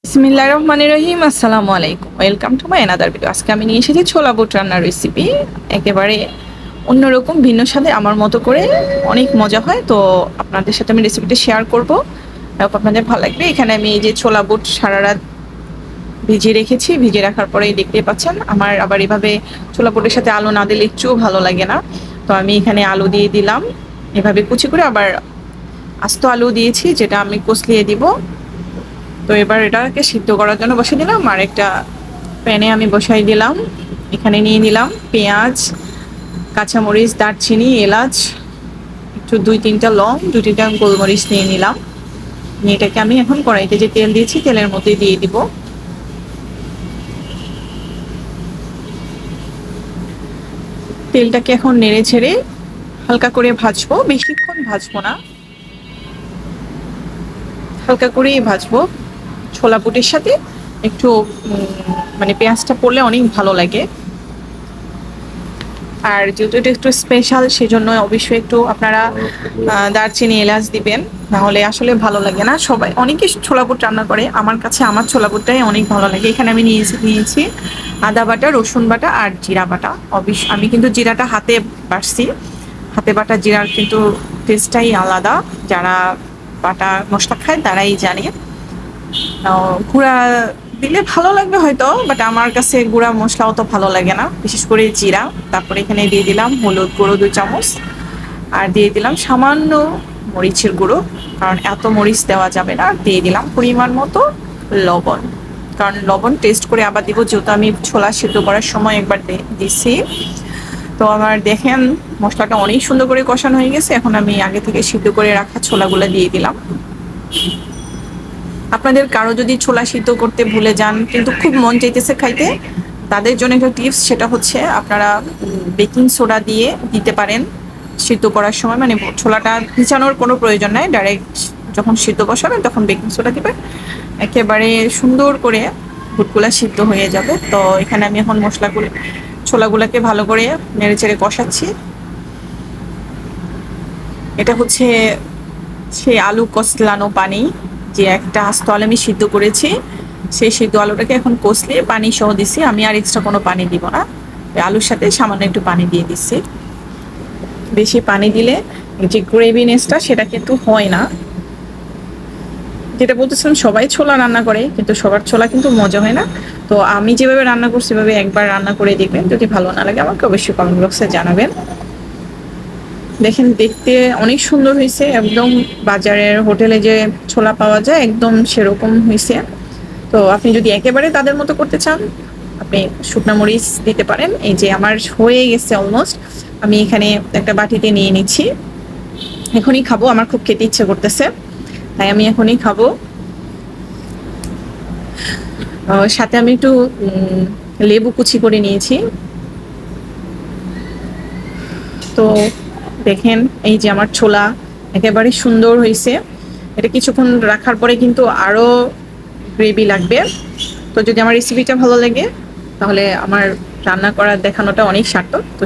বিসমিল্লাহির রহমানির রহিম। আসসালামু আলাইকুম, welcome to my another video. আজকে আমি নিয়ে এসেছি ছোলা বুট রান্নার রেসিপি। একেবারে অন্যরকম, ভিন্ন স্বাদে, আমার মতো করে অনেক মজা হয়। তো আপনাদের সাথে আমি রেসিপিটা শেয়ার করব, আপনাদের ভালো লাগবে। এখানে আমি এই যে ছোলা বুট সারা রাত ভিজিয়ে রেখেছি। ভিজিয়ে রাখার পরেই দেখতে পাচ্ছেন আমার আবার এভাবে ছোলা বুটের সাথে আলু না দিলে একটুও ভালো লাগে না। তো আমি এখানে আলু দিয়ে দিলাম এভাবে কুচি করে, আবার আস্ত আলু দিয়েছি যেটা আমি কষলিয়ে দিব। তো এবার এটাকে সিদ্ধ করার জন্য বসিয়ে দিলাম, আর একটা প্যানে আমি বসাই দিলাম। এখানে নিয়ে নিলাম পেঁয়াজ, কাঁচামরিচ, দারচিনি, এলাচ, একটু 2-3টা লং, 2-3টা গোলমরিচ নিয়ে নিলাম। নিয়ে এটাকে আমি এখন কড়াইতে যে তেল দিয়েছি তেলের মধ্যে দিয়ে দিব। তেলটাকে এখন নেড়ে ছেড়ে হালকা করে ভাজবো, বেশিক্ষণ ভাজবো না, হালকা করেই ভাজবো। ছোলা বুটের সাথে একটু মানে পেঁয়াজটা পড়লে অনেক ভালো লাগে। আর যেহেতু এটা একটু স্পেশাল, সেজন্য অবশ্যই একটু আপনারা দারচিনি, এলাচ দিবেন, নাহলে আসলে ভালো লাগে না। সবাই অনেকে ছোলা বুট রান্না করে, আমার কাছে আমার ছোলা বুটটাই অনেক ভালো লাগে। এখানে আমি নিয়েছি আদা বাটা, রসুন বাটা আর জিরা বাটা। আমি কিন্তু জিরাটা হাতে বাটছি। হাতে বাটা জিরার কিন্তু টেস্টটাই আলাদা। যারা বাটা মশলা খায় তারাই জানে। গুঁড়া দিলে ভালো লাগবে হয়তো, বাট আমার কাছে গুঁড়া মশলাও তো ভালো লাগে না, বিশেষ করে জিরা। তারপরে এখানে দিয়ে দিলাম হলুদ গুঁড়ো 2 চামচ, আর দিয়ে দিলাম সামান্য মরিচের গুঁড়ো, কারণ এত মরিচ দেওয়া যাবে না। দিয়ে দিলাম পরিমাণ মতো লবণ, কারণ লবণ টেস্ট করে আবার দিব, যেহেতু আমি ছোলা সিদ্ধ করার সময় একবার দিছি। তো আমার দেখেন মশলাটা অনেক সুন্দর করে কষানো হয়ে গেছে। এখন আমি আগে থেকে সিদ্ধ করে রাখা ছোলাগুলো দিয়ে দিলাম। আপনাদের কারো যদি ছোলা সিদ্ধ করতে ভুলে যান কিন্তু খুব মন চাইতেছে খাইতে, তাদের জন্য একটা টিপস, সেটা হচ্ছে আপনারা বেকিং সোডা দিয়ে দিতে পারেন সিদ্ধ করার সময়। মানে ছোলাটা ভিজানোর কোনো প্রয়োজন নাই, ডাইরেক্ট যখন সিদ্ধ বসাবেন তখন বেকিং সোডা দিবেন, একেবারে সুন্দর করে বুটগুলা সিদ্ধ হয়ে যাবে। তো এখানে আমি এখন ছোলাগুলোকে ভালো করে নেড়ে চেড়ে কষাচ্ছি। এটা হচ্ছে সেই আলু কষলানো পানি, যে একটা আস্ত আলু আমি সিদ্ধ করেছি, সেই সিদ্ধ আলুটাকে এখন কষলিয়ে পানি সহ দিছি। আমি আর এক্সট্রা কোনো পানি দিব না, আলুর সাথে সামান্য একটু পানি দিয়ে দিচ্ছি। বেশি পানি দিলে যে গ্রেভিনেসটা সেটা কিন্তু হয় না। যেটা বলতেছিলাম, সবাই ছোলা রান্না করে কিন্তু সবার ছোলা কিন্তু মজা হয় না। তো আমি যেভাবে রান্না করছি সেভাবে একবার রান্না করে দেখবেন, যদি ভালো না লাগে আমাকে অবশ্যই কমেন্ট বক্সে জানাবেন। দেখেন দেখতে অনেক সুন্দর হয়েছে, একদম বাজারের হোটেলে যে ছোলা পাওয়া যায় একদম সেরকম হয়েছে। তো আপনি যদি একেবারে তাদের মতো করতে চান, আপনি শুকনো মরিচ দিতে পারেন। এই যে আমার হয়ে গেছে অলমোস্ট, আমি এখানে একটা বাটিতে নিয়ে নিচ্ছি। এখনই খাবো, আমার খুব খেতে ইচ্ছে করতেছে, তাই আমি এখনই খাবো। সাথে আমি একটু লেবু কুচি করে নিয়েছি। তো দেখেন এই যে আমার ছোলা একেবারে সুন্দর হয়েছে। এটা কিছুক্ষণ রাখার পরে কিন্তু আরো গ্রেভি লাগবে। তো যদি আমার রেসিপিটা ভালো লাগে তাহলে আমার রান্না করার দেখানোটা অনেক সার্থক। তো